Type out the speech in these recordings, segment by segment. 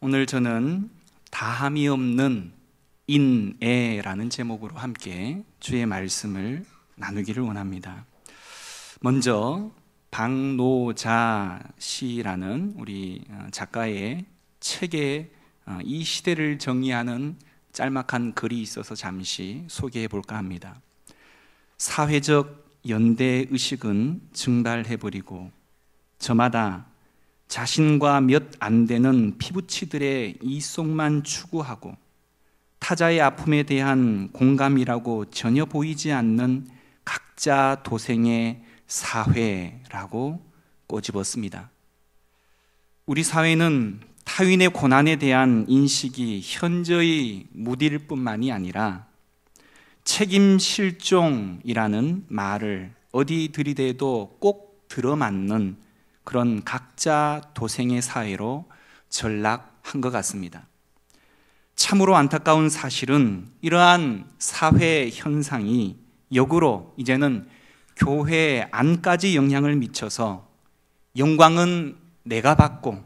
오늘 저는 다함이 없는 인애라는 제목으로 함께 주의 말씀을 나누기를 원합니다. 먼저 박노자 씨라는 우리 작가의 책에 이 시대를 정의하는 짤막한 글이 있어서 잠시 소개해 볼까 합니다. 사회적 연대의식은 증발해버리고 저마다 자신과 몇 안 되는 피부치들의 이속만 추구하고 타자의 아픔에 대한 공감이라고 전혀 보이지 않는 각자 도생의 사회라고 꼬집었습니다. 우리 사회는 타인의 고난에 대한 인식이 현저히 무딜 뿐만이 아니라 책임 실종이라는 말을 어디 들이대도 꼭 들어맞는 그런 각자 도생의 사회로 전락한 것 같습니다. 참으로 안타까운 사실은 이러한 사회 현상이 역으로 이제는 교회 안까지 영향을 미쳐서 영광은 내가 받고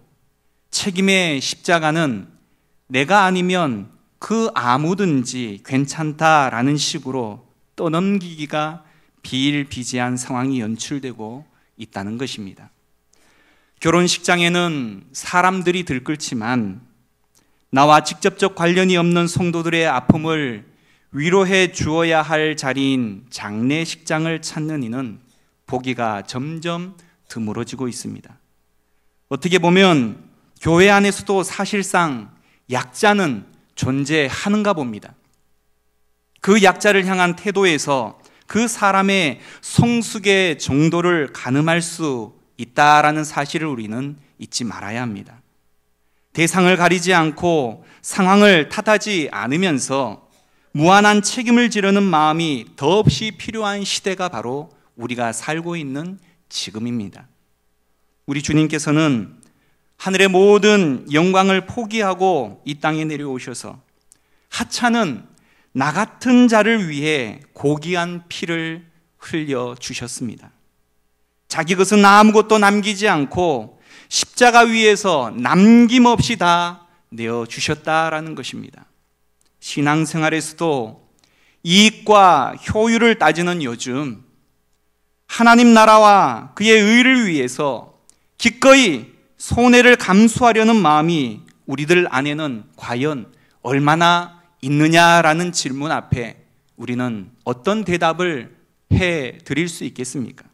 책임의 십자가는 내가 아니면 그 아무든지 괜찮다라는 식으로 떠넘기기가 비일비재한 상황이 연출되고 있다는 것입니다. 결혼식장에는 사람들이 들끓지만 나와 직접적 관련이 없는 성도들의 아픔을 위로해 주어야 할 자리인 장례식장을 찾는 이는 보기가 점점 드물어지고 있습니다. 어떻게 보면 교회 안에서도 사실상 약자는 존재하는가 봅니다. 그 약자를 향한 태도에서 그 사람의 성숙의 정도를 가늠할 수 있다라는 사실을 우리는 잊지 말아야 합니다. 대상을 가리지 않고 상황을 탓하지 않으면서 무한한 책임을 지르는 마음이 더없이 필요한 시대가 바로 우리가 살고 있는 지금입니다. 우리 주님께서는 하늘의 모든 영광을 포기하고 이 땅에 내려오셔서 하찮은 나 같은 자를 위해 고귀한 피를 흘려주셨습니다. 자기 것은 아무것도 남기지 않고 십자가 위에서 남김없이 다 내어주셨다라는 것입니다. 신앙생활에서도 이익과 효율을 따지는 요즘 하나님 나라와 그의 의를 위해서 기꺼이 손해를 감수하려는 마음이 우리들 안에는 과연 얼마나 있느냐라는 질문 앞에 우리는 어떤 대답을 해드릴 수 있겠습니까?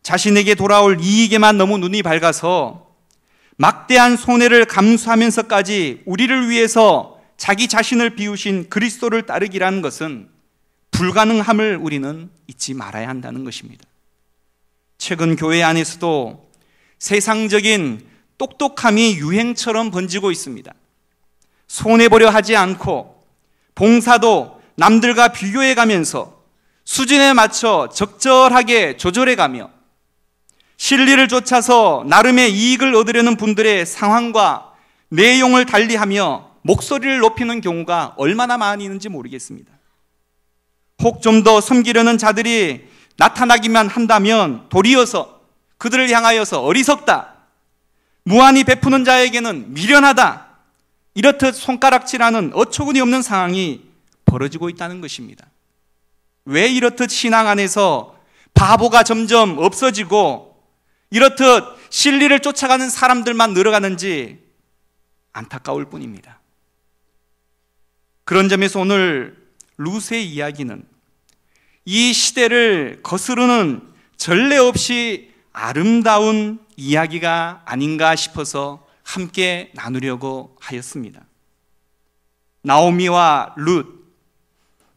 자신에게 돌아올 이익에만 너무 눈이 밝아서 막대한 손해를 감수하면서까지 우리를 위해서 자기 자신을 비우신 그리스도를 따르기라는 것은 불가능함을 우리는 잊지 말아야 한다는 것입니다. 최근 교회 안에서도 세상적인 똑똑함이 유행처럼 번지고 있습니다. 손해보려 하지 않고 봉사도 남들과 비교해 가면서 수준에 맞춰 적절하게 조절해 가며 실리를 쫓아서 나름의 이익을 얻으려는 분들의 상황과 내용을 달리하며 목소리를 높이는 경우가 얼마나 많이 있는지 모르겠습니다. 혹 좀 더 섬기려는 자들이 나타나기만 한다면 도리어서 그들을 향하여서 어리석다, 무한히 베푸는 자에게는 미련하다, 이렇듯 손가락질하는 어처구니 없는 상황이 벌어지고 있다는 것입니다. 왜 이렇듯 신앙 안에서 바보가 점점 없어지고 이렇듯 진리를 쫓아가는 사람들만 늘어가는지 안타까울 뿐입니다. 그런 점에서 오늘 룻의 이야기는 이 시대를 거스르는 전례 없이 아름다운 이야기가 아닌가 싶어서 함께 나누려고 하였습니다. 나오미와 룻,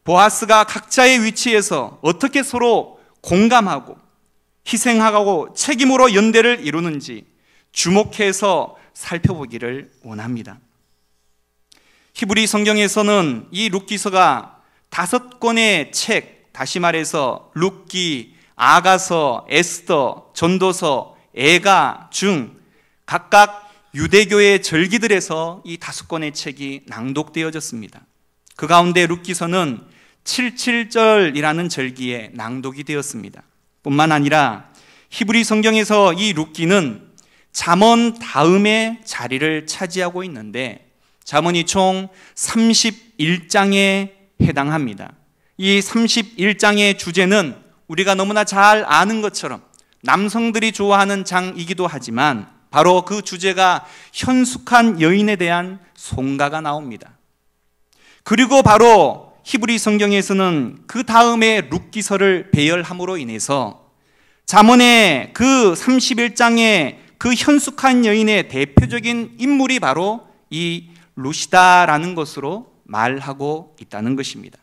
보아스가 각자의 위치에서 어떻게 서로 공감하고 희생하고 책임으로 연대를 이루는지 주목해서 살펴보기를 원합니다. 히브리 성경에서는 이 룻기서가 5권의 책, 다시 말해서 룻기, 아가서, 에스더, 전도서, 애가 중 각각 유대교의 절기들에서 이 5권의 책이 낭독되어졌습니다. 그 가운데 룻기서는 77절이라는 절기에 낭독이 되었습니다. 뿐만 아니라 히브리 성경에서 이 룻기는 잠언 다음에 자리를 차지하고 있는데 잠언이 총 31장에 해당합니다. 이 31장의 주제는 우리가 너무나 잘 아는 것처럼 남성들이 좋아하는 장이기도 하지만 바로 그 주제가 현숙한 여인에 대한 송가가 나옵니다. 그리고 바로 히브리 성경에서는 그 다음에 룻기서를 배열함으로 인해서 잠언의 그 31장의 그 현숙한 여인의 대표적인 인물이 바로 이 룻이다라는 것으로 말하고 있다는 것입니다.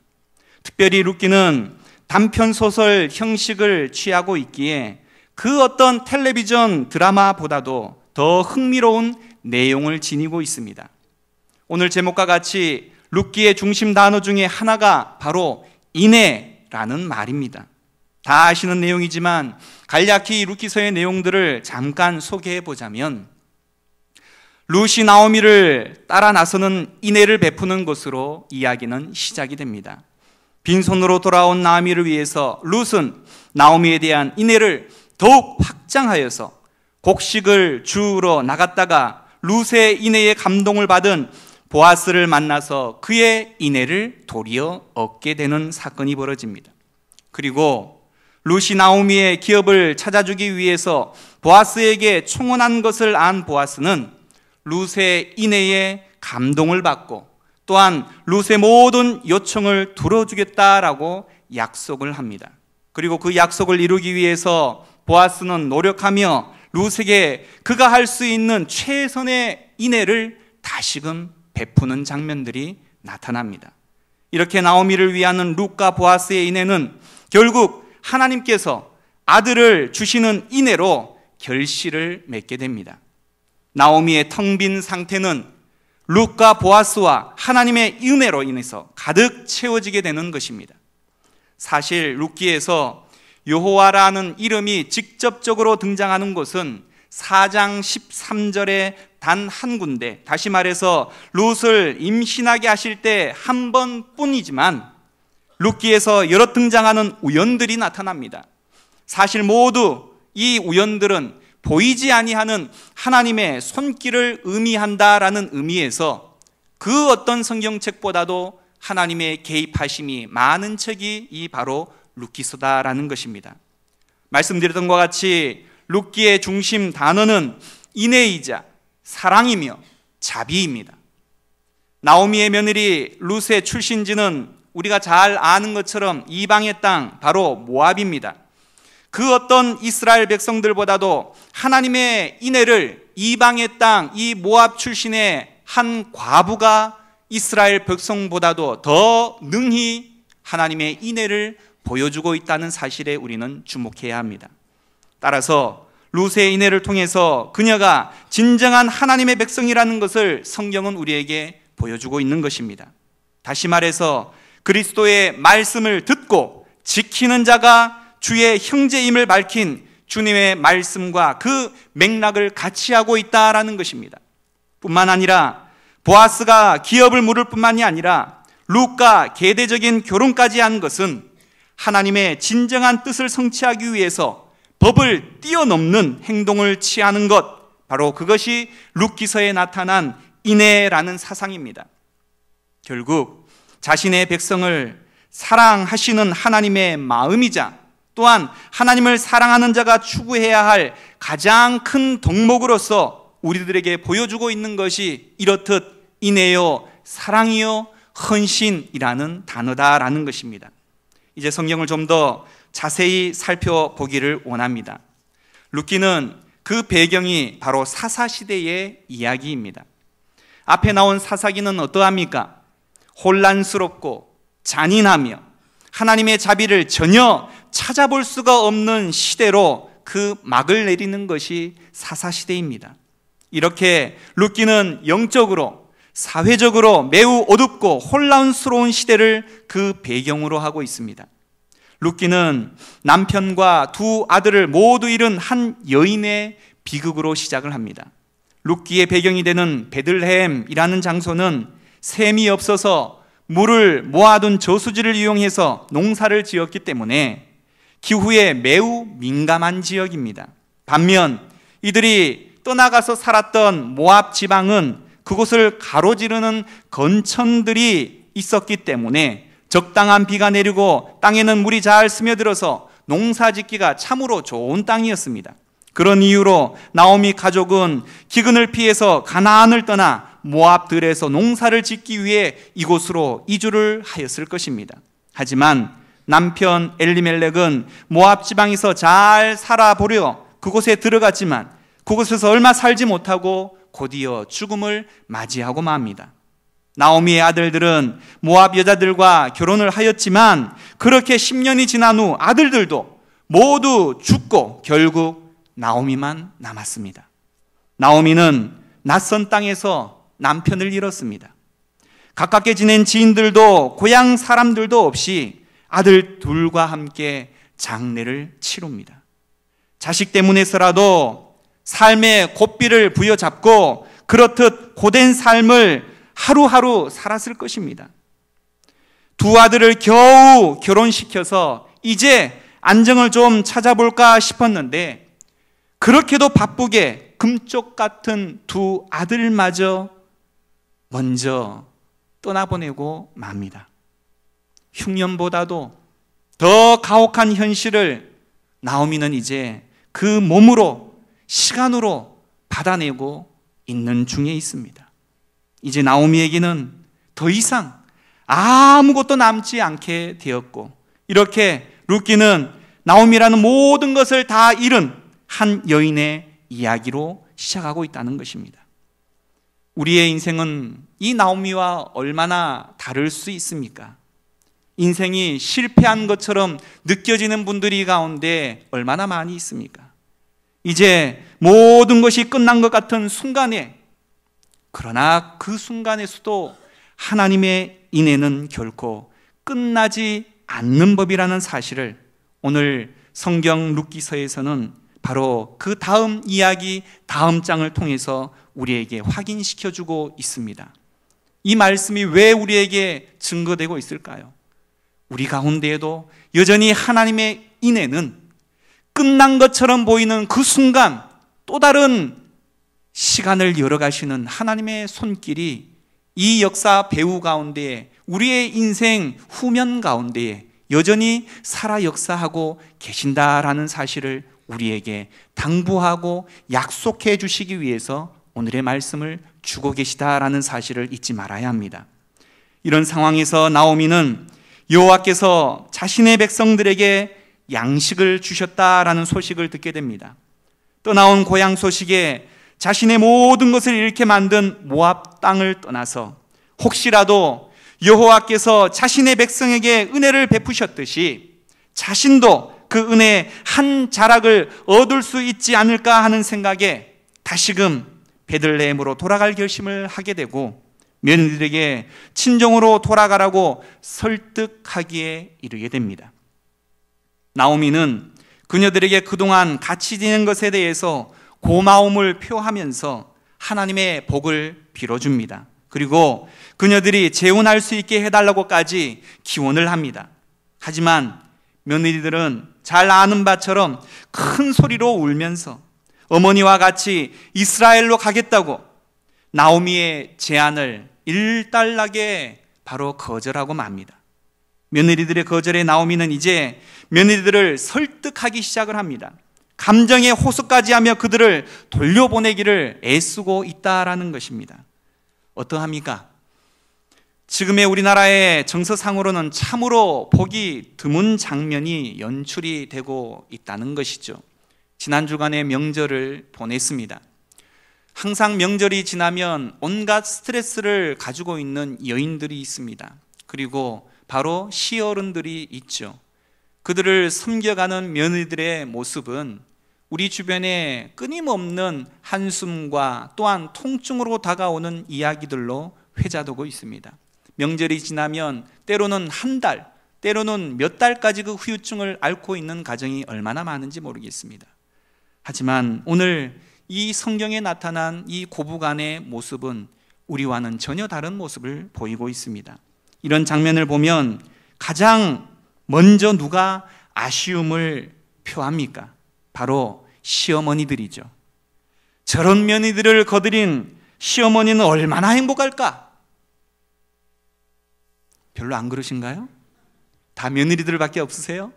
특별히 룻기는 단편소설 형식을 취하고 있기에 그 어떤 텔레비전 드라마보다도 더 흥미로운 내용을 지니고 있습니다. 오늘 제목과 같이 룻기의 중심 단어 중에 하나가 바로 인애라는 말입니다. 다 아시는 내용이지만 간략히 룻기서의 내용들을 잠깐 소개해 보자면 룻이 나오미를 따라 나서는 인애를 베푸는 것으로 이야기는 시작이 됩니다. 빈손으로 돌아온 나오미를 위해서 룻은 나오미에 대한 인애를 더욱 확장하여서 곡식을 주우러 나갔다가 룻의 인애에 감동을 받은 보아스를 만나서 그의 인애를 도리어 얻게 되는 사건이 벌어집니다. 그리고 룻이 나오미의 기업을 찾아주기 위해서 보아스에게 청혼한 것을 안 보아스는 룻의 인애에 감동을 받고 또한 룻의 모든 요청을 들어주겠다라고 약속을 합니다. 그리고 그 약속을 이루기 위해서 보아스는 노력하며 룻에게 그가 할 수 있는 최선의 인애를 다시금 베푸는 장면들이 나타납니다. 이렇게 나오미를 위하는 룻과 보아스의 인애는 결국 하나님께서 아들을 주시는 인애로 결실을 맺게 됩니다. 나오미의 텅 빈 상태는 룻과 보아스와 하나님의 은혜로 인해서 가득 채워지게 되는 것입니다. 사실 룻기에서 여호와라는 이름이 직접적으로 등장하는 곳은 4장 13절에 단 한 군데, 다시 말해서 룻을 임신하게 하실 때 한 번뿐이지만 룻기에서 여러 등장하는 우연들이 나타납니다. 사실 모두 이 우연들은 보이지 아니하는 하나님의 손길을 의미한다라는 의미에서 그 어떤 성경책보다도 하나님의 개입하심이 많은 책이 이 바로 룻기서다라는 것입니다. 말씀드렸던 것과 같이 룻기의 중심 단어는 인애이자 사랑이며 자비입니다. 나오미의 며느리 룻의 출신지는 우리가 잘 아는 것처럼 이방의 땅 바로 모압입니다. 그 어떤 이스라엘 백성들보다도 하나님의 인애를 이방의 땅 이 모압 출신의 한 과부가 이스라엘 백성보다도 더 능히 하나님의 인애를 보여주고 있다는 사실에 우리는 주목해야 합니다. 따라서 룻의 인애를 통해서 그녀가 진정한 하나님의 백성이라는 것을 성경은 우리에게 보여주고 있는 것입니다. 다시 말해서 그리스도의 말씀을 듣고 지키는 자가 주의 형제임을 밝힌 주님의 말씀과 그 맥락을 같이 하고 있다라는 것입니다. 뿐만 아니라 보아스가 기업을 물을 뿐만이 아니라 룻과 계대적인 결혼까지 한 것은 하나님의 진정한 뜻을 성취하기 위해서 법을 뛰어넘는 행동을 취하는 것, 바로 그것이 룻기서에 나타난 인애라는 사상입니다. 결국 자신의 백성을 사랑하시는 하나님의 마음이자 또한 하나님을 사랑하는 자가 추구해야 할 가장 큰 덕목으로서 우리들에게 보여주고 있는 것이 이렇듯 인애요, 사랑이요, 헌신이라는 단어다라는 것입니다. 이제 성경을 좀 더 자세히 살펴보기를 원합니다. 룻기는 그 배경이 바로 사사시대의 이야기입니다. 앞에 나온 사사기는 어떠합니까? 혼란스럽고 잔인하며 하나님의 자비를 전혀 찾아볼 수가 없는 시대로 그 막을 내리는 것이 사사시대입니다. 이렇게 룻기는 영적으로 사회적으로 매우 어둡고 혼란스러운 시대를 그 배경으로 하고 있습니다. 룻기는 남편과 두 아들을 모두 잃은 한 여인의 비극으로 시작을 합니다. 룻기의 배경이 되는 베들레헴이라는 장소는 샘이 없어서 물을 모아둔 저수지를 이용해서 농사를 지었기 때문에 기후에 매우 민감한 지역입니다. 반면 이들이 떠나가서 살았던 모압 지방은 그곳을 가로지르는 건천들이 있었기 때문에 적당한 비가 내리고 땅에는 물이 잘 스며들어서 농사 짓기가 참으로 좋은 땅이었습니다. 그런 이유로 나오미 가족은 기근을 피해서 가나안을 떠나 모압들에서 농사를 짓기 위해 이곳으로 이주를 하였을 것입니다. 하지만 남편 엘리멜렉은 모압 지방에서 잘 살아보려 그곳에 들어갔지만 그곳에서 얼마 살지 못하고 곧이어 죽음을 맞이하고 맙니다. 나오미의 아들들은 모압 여자들과 결혼을 하였지만 그렇게 10년이 지난 후 아들들도 모두 죽고 결국 나오미만 남았습니다. 나오미는 낯선 땅에서 남편을 잃었습니다. 가깝게 지낸 지인들도 고향 사람들도 없이 아들 둘과 함께 장례를 치릅니다. 자식 때문에서라도 삶의 고삐를 부여잡고 그렇듯 고된 삶을 하루하루 살았을 것입니다. 두 아들을 겨우 결혼시켜서 이제 안정을 좀 찾아볼까 싶었는데 그렇게도 바쁘게 금쪽 같은 두 아들마저 먼저 떠나보내고 맙니다. 흉년보다도 더 가혹한 현실을 나오미는 이제 그 몸으로 시간으로 받아내고 있는 중에 있습니다. 이제 나오미에게는 더 이상 아무것도 남지 않게 되었고 이렇게 룻기는 나오미라는 모든 것을 다 잃은 한 여인의 이야기로 시작하고 있다는 것입니다. 우리의 인생은 이 나오미와 얼마나 다를 수 있습니까? 인생이 실패한 것처럼 느껴지는 분들이 가운데 얼마나 많이 있습니까? 이제 모든 것이 끝난 것 같은 순간에, 그러나 그 순간에서도 하나님의 인애는 결코 끝나지 않는 법이라는 사실을 오늘 성경 룻기서에서는 바로 그 다음 이야기, 다음 장을 통해서 우리에게 확인시켜주고 있습니다. 이 말씀이 왜 우리에게 증거되고 있을까요? 우리 가운데에도 여전히 하나님의 인애는 끝난 것처럼 보이는 그 순간 또 다른 시간을 열어가시는 하나님의 손길이 이 역사 배후 가운데에 우리의 인생 후면 가운데에 여전히 살아 역사하고 계신다라는 사실을 우리에게 당부하고 약속해 주시기 위해서 오늘의 말씀을 주고 계시다라는 사실을 잊지 말아야 합니다. 이런 상황에서 나오미는 여호와께서 자신의 백성들에게 양식을 주셨다라는 소식을 듣게 됩니다. 떠나온 고향 소식에 자신의 모든 것을 잃게 만든 모압 땅을 떠나서 혹시라도 여호와께서 자신의 백성에게 은혜를 베푸셨듯이 자신도 그 은혜의 한 자락을 얻을 수 있지 않을까 하는 생각에 다시금 베들레헴으로 돌아갈 결심을 하게 되고 며느리들에게 친정으로 돌아가라고 설득하기에 이르게 됩니다. 나오미는 그녀들에게 그동안 같이 지낸 것에 대해서 고마움을 표하면서 하나님의 복을 빌어줍니다. 그리고 그녀들이 재혼할 수 있게 해달라고까지 기원을 합니다. 하지만 며느리들은 잘 아는 바처럼 큰 소리로 울면서 어머니와 같이 이스라엘로 가겠다고 나오미의 제안을 일단락에 바로 거절하고 맙니다. 며느리들의 거절에 나오미는 이제 며느리들을 설득하기 시작을 합니다. 감정의 호소까지 하며 그들을 돌려보내기를 애쓰고 있다라는 것입니다. 어떠합니까? 지금의 우리나라의 정서상으로는 참으로 보기 드문 장면이 연출이 되고 있다는 것이죠. 지난 주간에 명절을 보냈습니다. 항상 명절이 지나면 온갖 스트레스를 가지고 있는 여인들이 있습니다. 그리고 바로 시어른들이 있죠. 그들을 섬겨가는 며느리들의 모습은 우리 주변에 끊임없는 한숨과 또한 통증으로 다가오는 이야기들로 회자되고 있습니다. 명절이 지나면 때로는 한 달, 때로는 몇 달까지 그 후유증을 앓고 있는 가정이 얼마나 많은지 모르겠습니다. 하지만 오늘 이 성경에 나타난 이 고부간의 모습은 우리와는 전혀 다른 모습을 보이고 있습니다. 이런 장면을 보면 가장 먼저 누가 아쉬움을 표합니까? 바로 시어머니들이죠. 저런 며느리들을 거들인 시어머니는 얼마나 행복할까? 별로 안 그러신가요? 다 며느리들밖에 없으세요?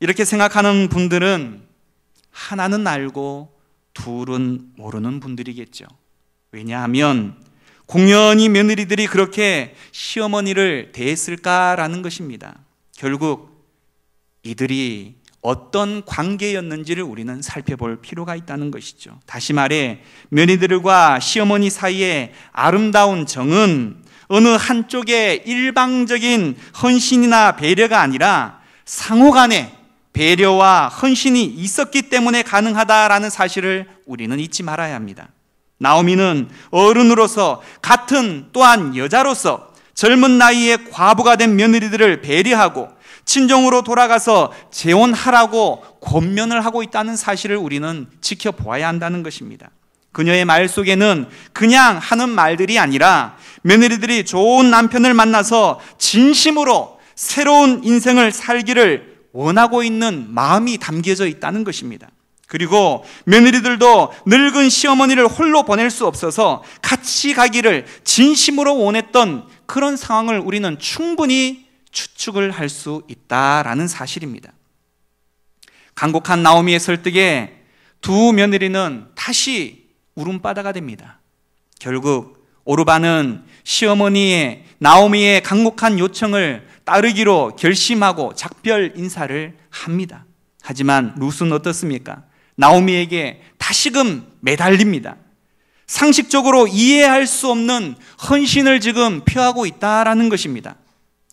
이렇게 생각하는 분들은 하나는 알고 둘은 모르는 분들이겠죠. 왜냐하면 공연히 며느리들이 그렇게 시어머니를 대했을까라는 것입니다. 결국 이들이 어떤 관계였는지를 우리는 살펴볼 필요가 있다는 것이죠. 다시 말해 며느리들과 시어머니 사이의 아름다운 정은 어느 한쪽의 일방적인 헌신이나 배려가 아니라 상호간에 배려와 헌신이 있었기 때문에 가능하다라는 사실을 우리는 잊지 말아야 합니다. 나오미는 어른으로서 같은 또한 여자로서 젊은 나이에 과부가 된 며느리들을 배려하고 친정으로 돌아가서 재혼하라고 권면을 하고 있다는 사실을 우리는 지켜보아야 한다는 것입니다. 그녀의 말 속에는 그냥 하는 말들이 아니라 며느리들이 좋은 남편을 만나서 진심으로 새로운 인생을 살기를 원하고 있는 마음이 담겨져 있다는 것입니다. 그리고 며느리들도 늙은 시어머니를 홀로 보낼 수 없어서 같이 가기를 진심으로 원했던 그런 상황을 우리는 충분히 추측을 할 수 있다라는 사실입니다. 간곡한 나오미의 설득에 두 며느리는 다시 울음바다가 됩니다. 결국 오르바는 시어머니의 나오미의 간곡한 요청을 따르기로 결심하고 작별 인사를 합니다. 하지만 룻은 어떻습니까? 나오미에게 다시금 매달립니다. 상식적으로 이해할 수 없는 헌신을 지금 표하고 있다라는 것입니다.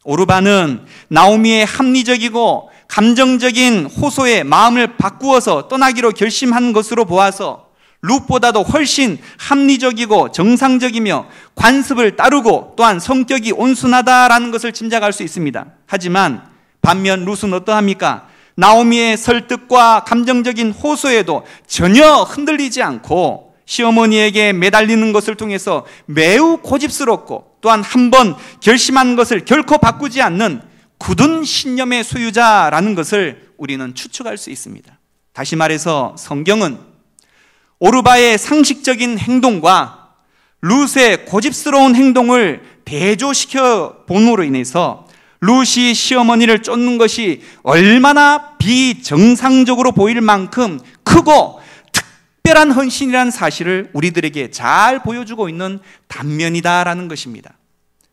오르바는 나오미의 합리적이고 감정적인 호소에 마음을 바꾸어서 떠나기로 결심한 것으로 보아서 룻보다도 훨씬 합리적이고 정상적이며 관습을 따르고 또한 성격이 온순하다라는 것을 짐작할 수 있습니다. 하지만 반면 룻은 어떠합니까? 나오미의 설득과 감정적인 호소에도 전혀 흔들리지 않고 시어머니에게 매달리는 것을 통해서 매우 고집스럽고 또한 한번 결심한 것을 결코 바꾸지 않는 굳은 신념의 소유자라는 것을 우리는 추측할 수 있습니다. 다시 말해서 성경은 오르바의 상식적인 행동과 룻의 고집스러운 행동을 대조시켜 봄으로 인해서 룻이 시어머니를 쫓는 것이 얼마나 비정상적으로 보일 만큼 크고 특별한 헌신이라는 사실을 우리들에게 잘 보여주고 있는 단면이다라는 것입니다.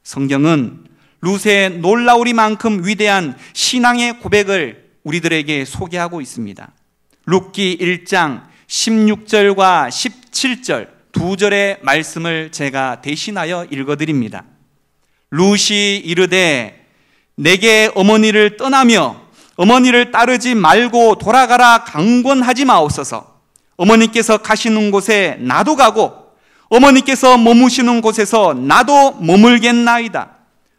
성경은 룻의 놀라우리만큼 위대한 신앙의 고백을 우리들에게 소개하고 있습니다. 룻기 1장 16절과 17절 두 절의 말씀을 제가 대신하여 읽어드립니다. 룻이 이르되 내게 어머니를 떠나며 어머니를 따르지 말고 돌아가라 강권하지 마옵소서. 어머니께서 가시는 곳에 나도 가고 어머니께서 머무시는 곳에서 나도 머물겠나이다.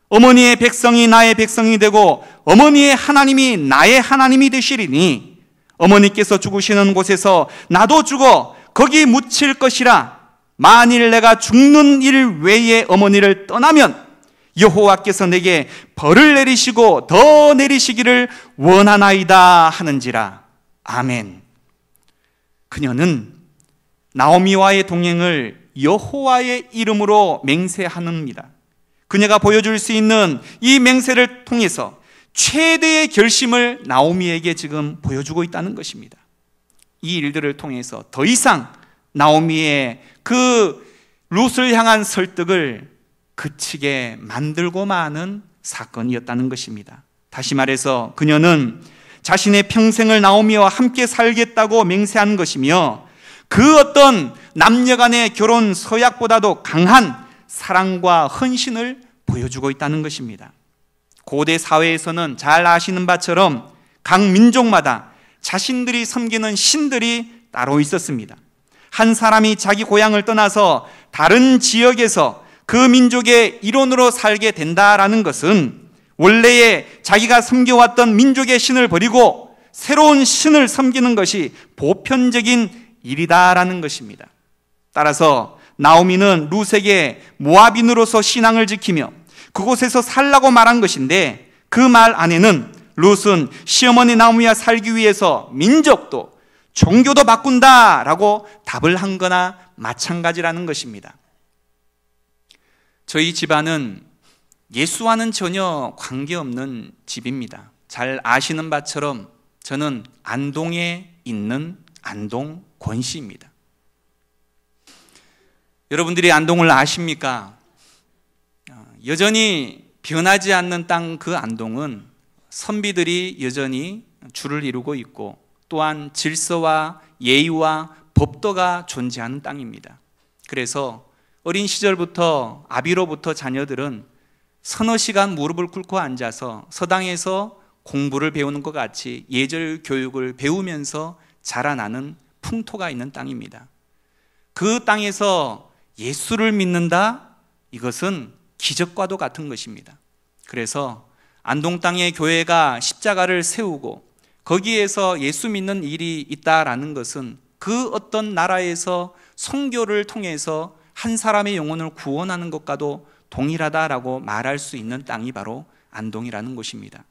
어머니의 백성이 나의 백성이 되고 어머니의 하나님이 나의 하나님이 되시리니 어머니께서 죽으시는 곳에서 나도 죽어 거기 묻힐 것이라. 만일 내가 죽는 일 외에 어머니를 떠나면 여호와께서 내게 벌을 내리시고 더 내리시기를 원하나이다 하는지라. 아멘. 그녀는 나오미와의 동행을 여호와의 이름으로 맹세합니다. 그녀가 보여줄 수 있는 이 맹세를 통해서 최대의 결심을 나오미에게 지금 보여주고 있다는 것입니다. 이 일들을 통해서 더 이상 나오미의 그 룻을 향한 설득을 그치게 만들고 마는 사건이었다는 것입니다. 다시 말해서 그녀는 자신의 평생을 나오미와 함께 살겠다고 맹세한 것이며 그 어떤 남녀간의 결혼 서약보다도 강한 사랑과 헌신을 보여주고 있다는 것입니다. 고대 사회에서는 잘 아시는 바처럼 각 민족마다 자신들이 섬기는 신들이 따로 있었습니다. 한 사람이 자기 고향을 떠나서 다른 지역에서 그 민족의 일원으로 살게 된다라는 것은 원래의 자기가 섬겨왔던 민족의 신을 버리고 새로운 신을 섬기는 것이 보편적인 일이다라는 것입니다. 따라서 나오미는 룻에게 모압인으로서 신앙을 지키며 그곳에서 살라고 말한 것인데 그 말 안에는 룻은 시어머니 나오미와 살기 위해서 민족도 종교도 바꾼다라고 답을 한 거나 마찬가지라는 것입니다. 저희 집안은 예수와는 전혀 관계없는 집입니다. 잘 아시는 바처럼 저는 안동에 있는 안동 권씨입니다. 여러분들이 안동을 아십니까? 여전히 변하지 않는 땅 그 안동은 선비들이 여전히 줄을 이루고 있고 또한 질서와 예의와 법도가 존재하는 땅입니다. 그래서 어린 시절부터 아비로부터 자녀들은 서너 시간 무릎을 꿇고 앉아서 서당에서 공부를 배우는 것 같이 예절 교육을 배우면서 자라나는 풍토가 있는 땅입니다. 그 땅에서 예수를 믿는다? 이것은 기적과도 같은 것입니다. 그래서 안동 땅의 교회가 십자가를 세우고 거기에서 예수 믿는 일이 있다라는 것은 그 어떤 나라에서 선교를 통해서 한 사람의 영혼을 구원하는 것과도 동일하다라고 말할 수 있는 땅이 바로 안동이라는 곳입니다.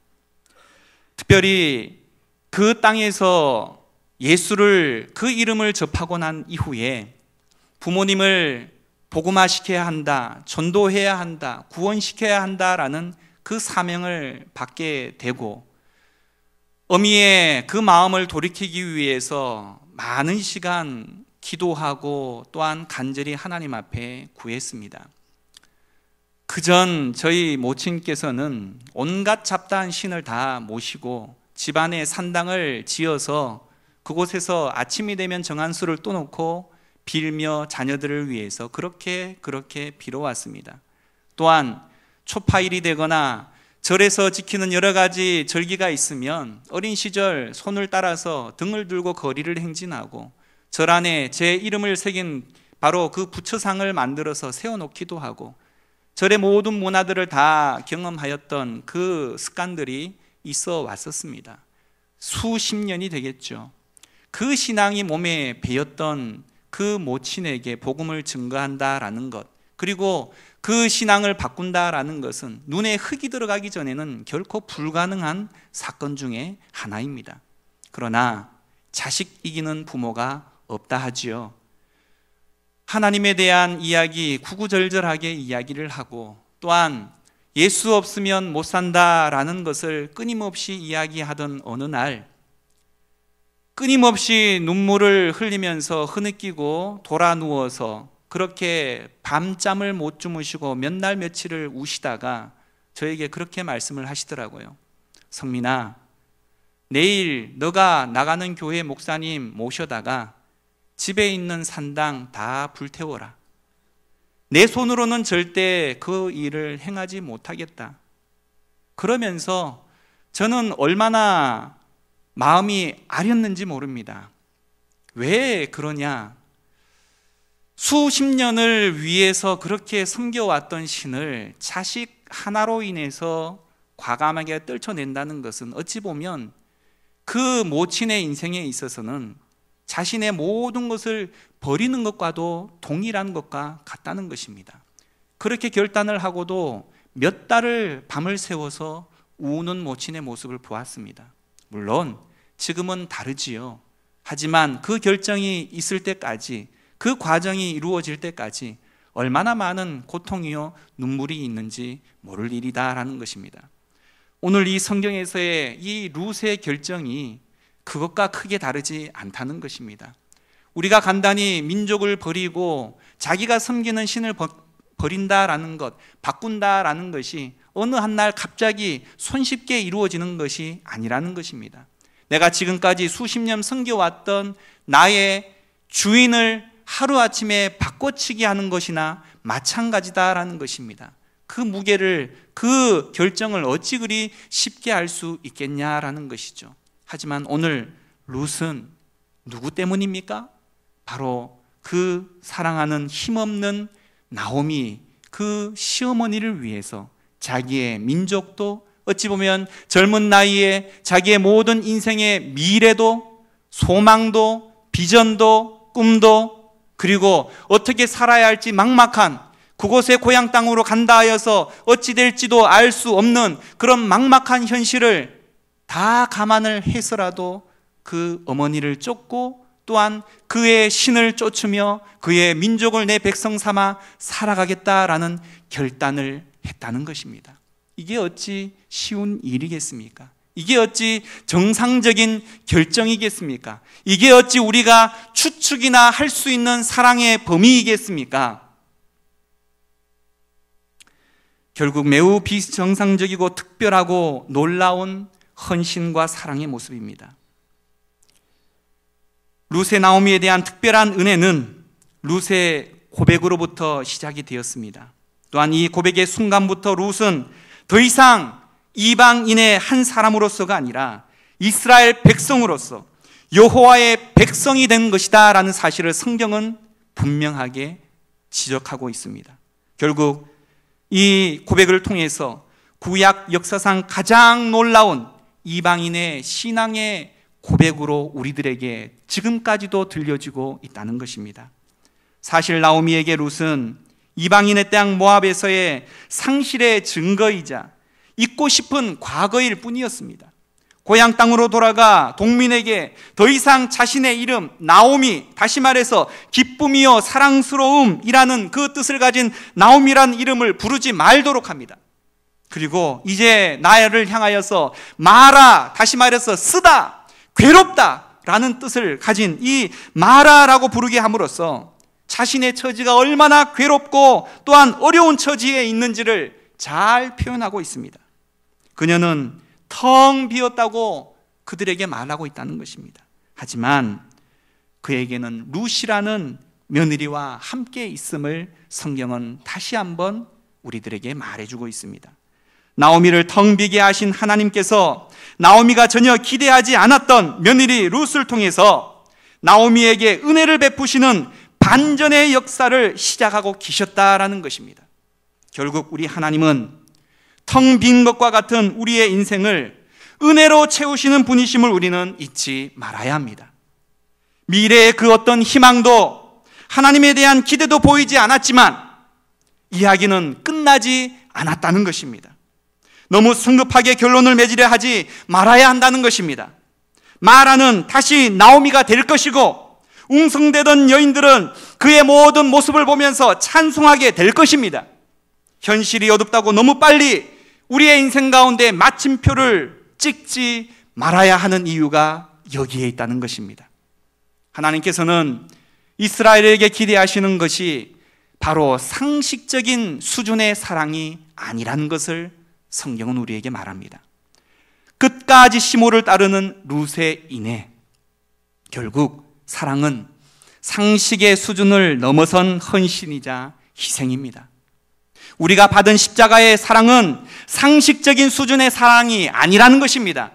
특별히 그 땅에서 예수를 그 이름을 접하고 난 이후에 부모님을 복음화시켜야 한다, 전도해야 한다, 구원시켜야 한다라는 그 사명을 받게 되고 어미의 그 마음을 돌이키기 위해서 많은 시간 기도하고 또한 간절히 하나님 앞에 구했습니다. 그전 저희 모친께서는 온갖 잡다한 신을 다 모시고 집안에 산당을 지어서 그곳에서 아침이 되면 정한수를 떠놓고 빌며 자녀들을 위해서 그렇게 빌어왔습니다. 또한 초파일이 되거나 절에서 지키는 여러 가지 절기가 있으면 어린 시절 손을 따라서 등을 들고 거리를 행진하고 절 안에 제 이름을 새긴 바로 그 부처상을 만들어서 세워놓기도 하고 절의 모든 문화들을 다 경험하였던 그 습관들이 있어 왔었습니다. 수십 년이 되겠죠. 그 신앙이 몸에 배었던 그 모친에게 복음을 증거한다라는 것, 그리고 그 신앙을 바꾼다라는 것은 눈에 흙이 들어가기 전에는 결코 불가능한 사건 중에 하나입니다. 그러나 자식 이기는 부모가 없다 하지요. 하나님에 대한 이야기 구구절절하게 이야기를 하고 또한 예수 없으면 못 산다라는 것을 끊임없이 이야기하던 어느 날 끊임없이 눈물을 흘리면서 흐느끼고 돌아 누워서 그렇게 밤잠을 못 주무시고 몇 날 며칠을 우시다가 저에게 그렇게 말씀을 하시더라고요. 성민아, 내일 너가 나가는 교회 목사님 모셔다가 집에 있는 산당 다 불태워라. 내 손으로는 절대 그 일을 행하지 못하겠다. 그러면서 저는 얼마나 마음이 아렸는지 모릅니다. 왜 그러냐? 수십 년을 위해서 그렇게 섬겨왔던 신을 자식 하나로 인해서 과감하게 떨쳐낸다는 것은 어찌 보면 그 모친의 인생에 있어서는 자신의 모든 것을 버리는 것과도 동일한 것과 같다는 것입니다. 그렇게 결단을 하고도 몇 달을 밤을 새워서 우는 모친의 모습을 보았습니다. 물론 지금은 다르지요. 하지만 그 결정이 있을 때까지, 그 과정이 이루어질 때까지 얼마나 많은 고통이요 눈물이 있는지 모를 일이다라는 것입니다. 오늘 이 성경에서의 이 룻의 결정이 그것과 크게 다르지 않다는 것입니다. 우리가 간단히 민족을 버리고 자기가 섬기는 신을 버린다라는 것, 바꾼다라는 것이 어느 한날 갑자기 손쉽게 이루어지는 것이 아니라는 것입니다. 내가 지금까지 수십 년 섬겨왔던 나의 주인을 하루아침에 바꿔치기 하는 것이나 마찬가지다라는 것입니다. 그 무게를, 그 결정을 어찌 그리 쉽게 할 수 있겠냐라는 것이죠. 하지만 오늘 룻은 누구 때문입니까? 바로 그 사랑하는 힘없는 나오미, 그 시어머니를 위해서 자기의 민족도 어찌 보면 젊은 나이에 자기의 모든 인생의 미래도 소망도 비전도 꿈도 그리고 어떻게 살아야 할지 막막한 그곳의 고향 땅으로 간다 하여서 어찌 될지도 알 수 없는 그런 막막한 현실을 다 감안을 해서라도 그 어머니를 쫓고 또한 그의 신을 쫓으며 그의 민족을 내 백성 삼아 살아가겠다라는 결단을 했다는 것입니다. 이게 어찌 쉬운 일이겠습니까? 이게 어찌 정상적인 결정이겠습니까? 이게 어찌 우리가 추측이나 할 수 있는 사랑의 범위이겠습니까? 결국 매우 비정상적이고 특별하고 놀라운 헌신과 사랑의 모습입니다. 룻의 나오미에 대한 특별한 은혜는 룻의 고백으로부터 시작이 되었습니다. 또한 이 고백의 순간부터 룻은 더 이상 이방인의 한 사람으로서가 아니라 이스라엘 백성으로서 여호와의 백성이 된 것이다 라는 사실을 성경은 분명하게 지적하고 있습니다. 결국 이 고백을 통해서 구약 역사상 가장 놀라운 이방인의 신앙의 고백으로 우리들에게 지금까지도 들려지고 있다는 것입니다. 사실 나오미에게 룻은 이방인의 땅 모압에서의 상실의 증거이자 잊고 싶은 과거일 뿐이었습니다. 고향 땅으로 돌아가 동민에게 더 이상 자신의 이름 나오미, 다시 말해서 기쁨이요 사랑스러움이라는 그 뜻을 가진 나오미라는 이름을 부르지 말도록 합니다. 그리고 이제 나를 향하여서 마라, 다시 말해서 쓰다, 괴롭다 라는 뜻을 가진 이 마라라고 부르게 함으로써 자신의 처지가 얼마나 괴롭고 또한 어려운 처지에 있는지를 잘 표현하고 있습니다. 그녀는 텅 비었다고 그들에게 말하고 있다는 것입니다. 하지만 그에게는 룻이라는 며느리와 함께 있음을 성경은 다시 한번 우리들에게 말해주고 있습니다. 나오미를 텅 비게 하신 하나님께서 나오미가 전혀 기대하지 않았던 며느리 룻을 통해서 나오미에게 은혜를 베푸시는 반전의 역사를 시작하고 계셨다라는 것입니다. 결국 우리 하나님은 텅 빈 것과 같은 우리의 인생을 은혜로 채우시는 분이심을 우리는 잊지 말아야 합니다. 미래의 그 어떤 희망도 하나님에 대한 기대도 보이지 않았지만 이야기는 끝나지 않았다는 것입니다. 너무 성급하게 결론을 맺으려 하지 말아야 한다는 것입니다. 마라는 다시 나오미가 될 것이고 웅성대던 여인들은 그의 모든 모습을 보면서 찬송하게 될 것입니다. 현실이 어둡다고 너무 빨리 우리의 인생 가운데 마침표를 찍지 말아야 하는 이유가 여기에 있다는 것입니다. 하나님께서는 이스라엘에게 기대하시는 것이 바로 상식적인 수준의 사랑이 아니라는 것을 성경은 우리에게 말합니다. 끝까지 시모를 따르는 룻의 인해, 결국 사랑은 상식의 수준을 넘어선 헌신이자 희생입니다. 우리가 받은 십자가의 사랑은 상식적인 수준의 사랑이 아니라는 것입니다.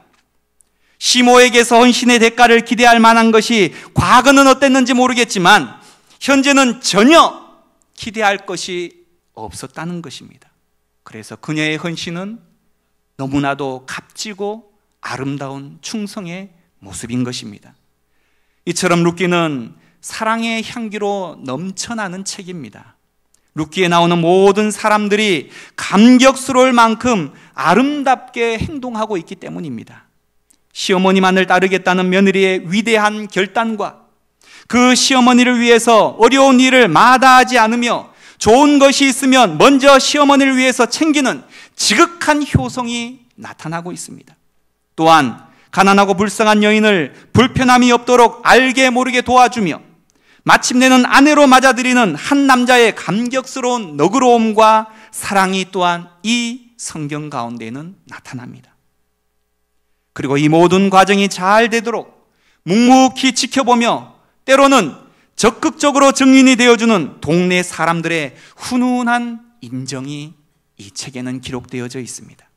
시모에게서 헌신의 대가를 기대할 만한 것이 과거는 어땠는지 모르겠지만 현재는 전혀 기대할 것이 없었다는 것입니다. 그래서 그녀의 헌신은 너무나도 값지고 아름다운 충성의 모습인 것입니다. 이처럼 룻기는 사랑의 향기로 넘쳐나는 책입니다. 룻기에 나오는 모든 사람들이 감격스러울 만큼 아름답게 행동하고 있기 때문입니다. 시어머니만을 따르겠다는 며느리의 위대한 결단과 그 시어머니를 위해서 어려운 일을 마다하지 않으며 좋은 것이 있으면 먼저 시어머니를 위해서 챙기는 지극한 효성이 나타나고 있습니다. 또한 가난하고 불쌍한 여인을 불편함이 없도록 알게 모르게 도와주며 마침내는 아내로 맞아들이는 한 남자의 감격스러운 너그러움과 사랑이 또한 이 성경 가운데는 나타납니다. 그리고 이 모든 과정이 잘 되도록 묵묵히 지켜보며 때로는 적극적으로 증인이 되어주는 동네 사람들의 훈훈한 인정이 이 책에는 기록되어져 있습니다.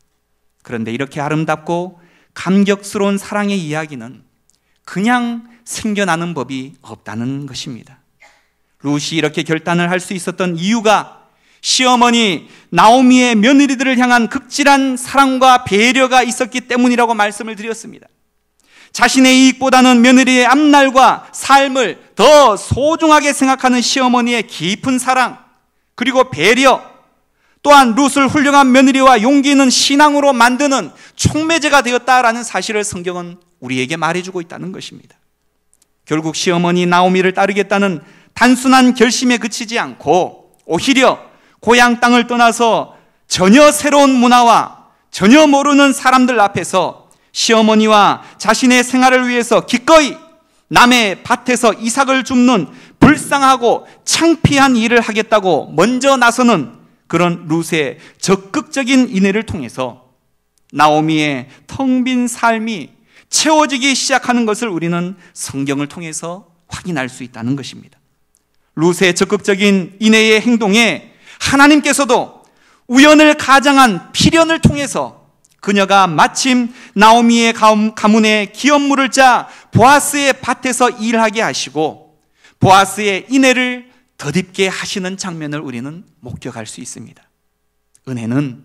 그런데 이렇게 아름답고 감격스러운 사랑의 이야기는 그냥 생겨나는 법이 없다는 것입니다. 룻이 이렇게 결단을 할 수 있었던 이유가 시어머니 나오미의 며느리들을 향한 극진한 사랑과 배려가 있었기 때문이라고 말씀을 드렸습니다. 자신의 이익보다는 며느리의 앞날과 삶을 더 소중하게 생각하는 시어머니의 깊은 사랑, 그리고 배려, 또한 룻을 훌륭한 며느리와 용기 있는 신앙으로 만드는 촉매제가 되었다라는 사실을 성경은 우리에게 말해주고 있다는 것입니다. 결국 시어머니 나오미를 따르겠다는 단순한 결심에 그치지 않고 오히려 고향 땅을 떠나서 전혀 새로운 문화와 전혀 모르는 사람들 앞에서 시어머니와 자신의 생활을 위해서 기꺼이 남의 밭에서 이삭을 줍는 불쌍하고 창피한 일을 하겠다고 먼저 나서는 그런 룻의 적극적인 인애를 통해서 나오미의 텅 빈 삶이 채워지기 시작하는 것을 우리는 성경을 통해서 확인할 수 있다는 것입니다. 룻의 적극적인 인애의 행동에 하나님께서도 우연을 가장한 필연을 통해서 그녀가 마침 나오미의 가문에 기업물을 짜 보아스의 밭에서 일하게 하시고 보아스의 인애를 덧입게 하시는 장면을 우리는 목격할 수 있습니다. 은혜는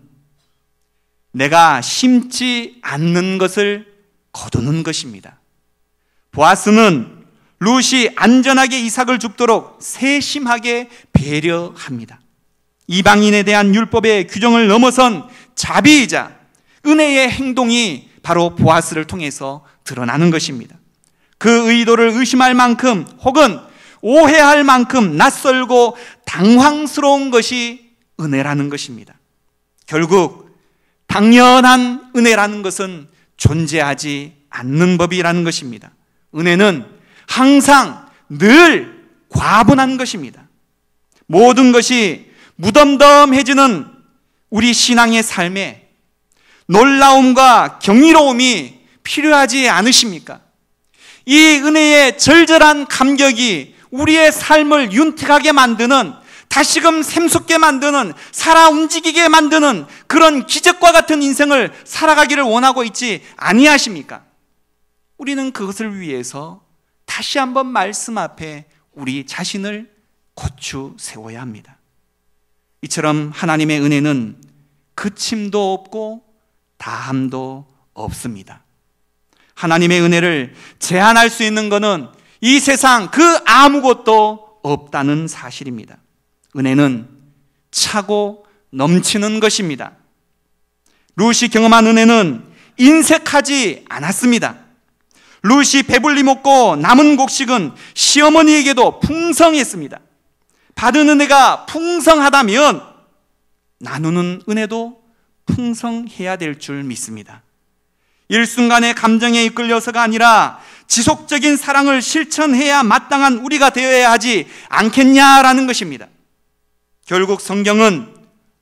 내가 심지 않는 것을 거두는 것입니다. 보아스는 룻이 안전하게 이삭을 줍도록 세심하게 배려합니다. 이방인에 대한 율법의 규정을 넘어선 자비이자 은혜의 행동이 바로 보아스를 통해서 드러나는 것입니다. 그 의도를 의심할 만큼 혹은 오해할 만큼 낯설고 당황스러운 것이 은혜라는 것입니다. 결국 당연한 은혜라는 것은 존재하지 않는 법이라는 것입니다. 은혜는 항상 늘 과분한 것입니다. 모든 것이 무덤덤해지는 우리 신앙의 삶에 놀라움과 경이로움이 필요하지 않으십니까? 이 은혜의 절절한 감격이 우리의 삶을 윤택하게 만드는, 다시금 샘솟게 만드는, 살아 움직이게 만드는 그런 기적과 같은 인생을 살아가기를 원하고 있지 아니하십니까? 우리는 그것을 위해서 다시 한번 말씀 앞에 우리 자신을 고추 세워야 합니다. 이처럼 하나님의 은혜는 그침도 없고 다함도 없습니다. 하나님의 은혜를 제한할 수 있는 것은 이 세상 그 아무것도 없다는 사실입니다. 은혜는 차고 넘치는 것입니다. 룻이 경험한 은혜는 인색하지 않았습니다. 룻이 배불리 먹고 남은 곡식은 시어머니에게도 풍성했습니다. 받은 은혜가 풍성하다면 나누는 은혜도 풍성해야 될 줄 믿습니다. 일순간의 감정에 이끌려서가 아니라 지속적인 사랑을 실천해야 마땅한 우리가 되어야 하지 않겠냐라는 것입니다. 결국 성경은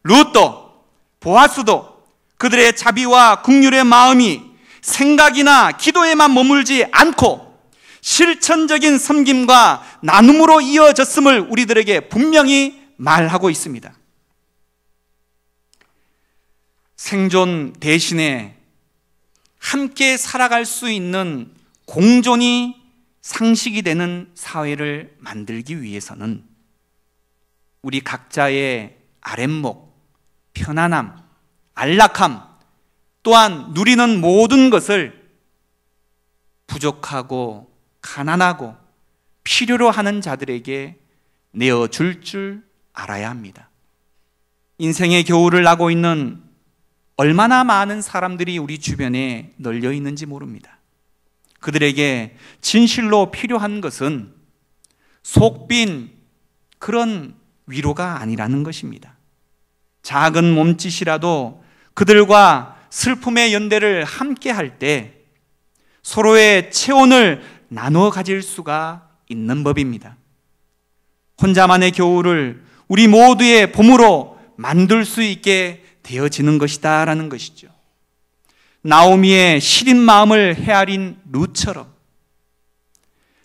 룻도 보아스도 그들의 자비와 긍휼의 마음이 생각이나 기도에만 머물지 않고 실천적인 섬김과 나눔으로 이어졌음을 우리들에게 분명히 말하고 있습니다. 생존 대신에 함께 살아갈 수 있는 공존이 상식이 되는 사회를 만들기 위해서는 우리 각자의 아랫목, 편안함, 안락함, 또한 누리는 모든 것을 부족하고 가난하고 필요로 하는 자들에게 내어줄 줄 알아야 합니다. 인생의 겨울을 나고 있는 얼마나 많은 사람들이 우리 주변에 널려 있는지 모릅니다. 그들에게 진실로 필요한 것은 속빈 그런 위로가 아니라는 것입니다. 작은 몸짓이라도 그들과 슬픔의 연대를 함께 할 때 서로의 체온을 나누어 가질 수가 있는 법입니다. 혼자만의 겨울을 우리 모두의 봄으로 만들 수 있게 되어지는 것이다 라는 것이죠. 나오미의 시린 마음을 헤아린 룻처럼,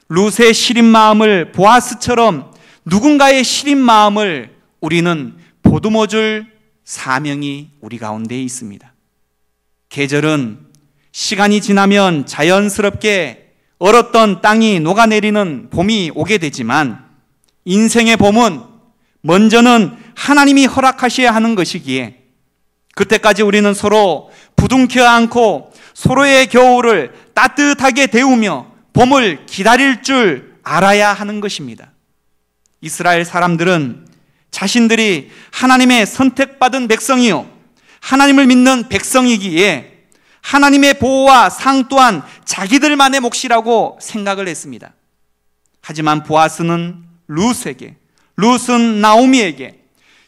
룻의 시린 마음을 보아스처럼 누군가의 시린 마음을 우리는 보듬어줄 사명이 우리 가운데 있습니다. 계절은 시간이 지나면 자연스럽게 얼었던 땅이 녹아내리는 봄이 오게 되지만 인생의 봄은 먼저는 하나님이 허락하셔야 하는 것이기에 그때까지 우리는 서로 부둥켜 안고 서로의 겨울을 따뜻하게 데우며 봄을 기다릴 줄 알아야 하는 것입니다. 이스라엘 사람들은 자신들이 하나님의 선택받은 백성이요 하나님을 믿는 백성이기에 하나님의 보호와 상 또한 자기들만의 몫이라고 생각을 했습니다. 하지만 보아스는 룻에게, 룻은 나오미에게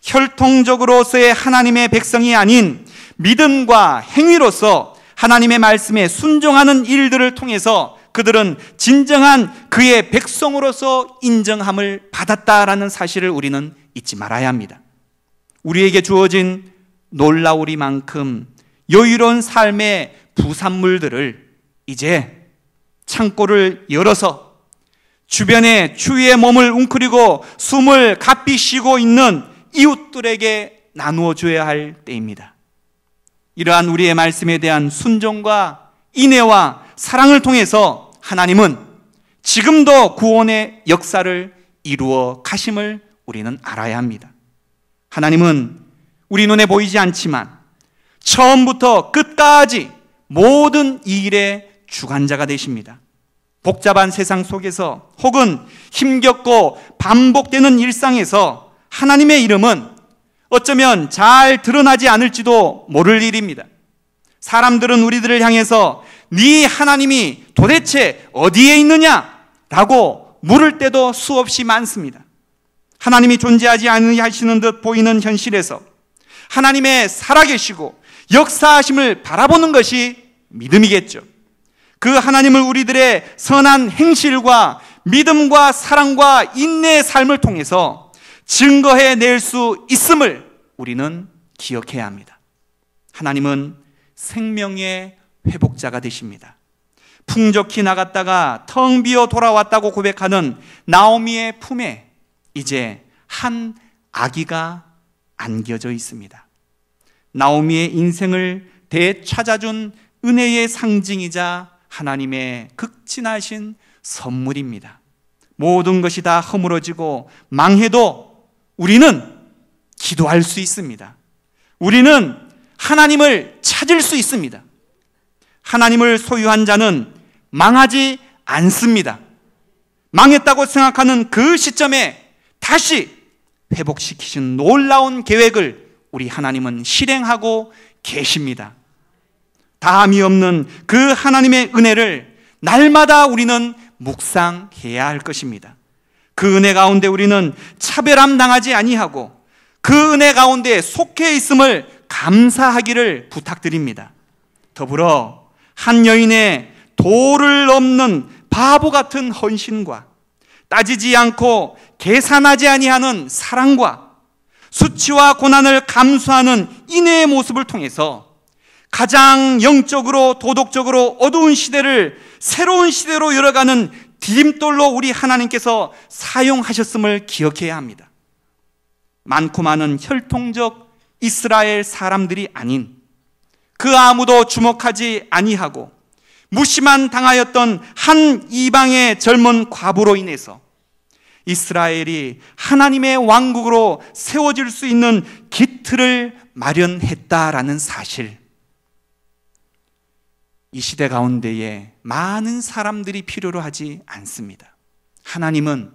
혈통적으로서의 하나님의 백성이 아닌 믿음과 행위로서 하나님의 말씀에 순종하는 일들을 통해서 그들은 진정한 그의 백성으로서 인정함을 받았다라는 사실을 우리는 잊지 말아야 합니다. 우리에게 주어진 놀라우리만큼 여유로운 삶의 부산물들을 이제 창고를 열어서 주변에 추위에 몸을 웅크리고 숨을 가삐 쉬고 있는 이웃들에게 나누어 줘야 할 때입니다. 이러한 우리의 말씀에 대한 순종과 인애와 사랑을 통해서 하나님은 지금도 구원의 역사를 이루어 가심을 우리는 알아야 합니다. 하나님은 우리 눈에 보이지 않지만 처음부터 끝까지 모든 이 일의 주관자가 되십니다. 복잡한 세상 속에서 혹은 힘겹고 반복되는 일상에서 하나님의 이름은 어쩌면 잘 드러나지 않을지도 모를 일입니다. 사람들은 우리들을 향해서 네 하나님이 도대체 어디에 있느냐라고 물을 때도 수없이 많습니다. 하나님이 존재하지 않으시는 듯 보이는 현실에서 하나님의 살아계시고 역사하심을 바라보는 것이 믿음이겠죠. 그 하나님을 우리들의 선한 행실과 믿음과 사랑과 인내의 삶을 통해서 증거해낼 수 있음을 우리는 기억해야 합니다. 하나님은 생명의 회복자가 되십니다. 풍족히 나갔다가 텅 비어 돌아왔다고 고백하는 나오미의 품에 이제 한 아기가 안겨져 있습니다. 나오미의 인생을 되찾아준 은혜의 상징이자 하나님의 극진하신 선물입니다. 모든 것이 다 허물어지고 망해도 우리는 기도할 수 있습니다. 우리는 하나님을 찾을 수 있습니다. 하나님을 소유한 자는 망하지 않습니다. 망했다고 생각하는 그 시점에 다시 회복시키신 놀라운 계획을 우리 하나님은 실행하고 계십니다. 다함이 없는 그 하나님의 은혜를 날마다 우리는 묵상해야 할 것입니다. 그 은혜 가운데 우리는 차별함 당하지 아니하고 그 은혜 가운데 속해 있음을 감사하기를 부탁드립니다. 더불어 한 여인의 도를 넘는 바보 같은 헌신과 따지지 않고 계산하지 아니하는 사랑과 수치와 고난을 감수하는 인애의 모습을 통해서 가장 영적으로 도덕적으로 어두운 시대를 새로운 시대로 열어가는 디딤돌로 우리 하나님께서 사용하셨음을 기억해야 합니다. 많고 많은 혈통적 이스라엘 사람들이 아닌 그 아무도 주목하지 아니하고 무시만 당하였던 한 이방의 젊은 과부로 인해서 이스라엘이 하나님의 왕국으로 세워질 수 있는 기틀을 마련했다라는 사실, 이 시대 가운데에 많은 사람들이 필요로 하지 않습니다. 하나님은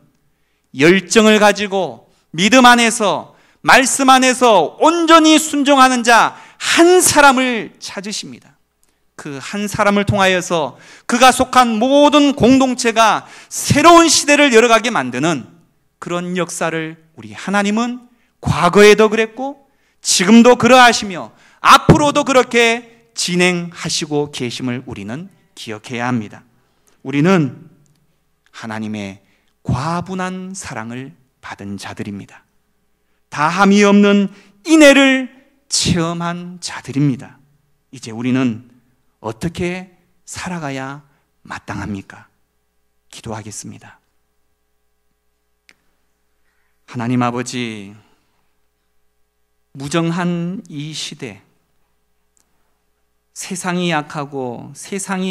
열정을 가지고 믿음 안에서 말씀 안에서 온전히 순종하는 자 한 사람을 찾으십니다. 그 한 사람을 통하여서 그가 속한 모든 공동체가 새로운 시대를 열어가게 만드는 그런 역사를 우리 하나님은 과거에도 그랬고 지금도 그러하시며 앞으로도 그렇게 진행하시고 계심을 우리는 기억해야 합니다. 우리는 하나님의 과분한 사랑을 받은 자들입니다. 다함이 없는 인애를 체험한 자들입니다. 이제 우리는 어떻게 살아가야 마땅합니까? 기도하겠습니다. 하나님 아버지, 무정한 이 시대, 세상이 약하고 세상이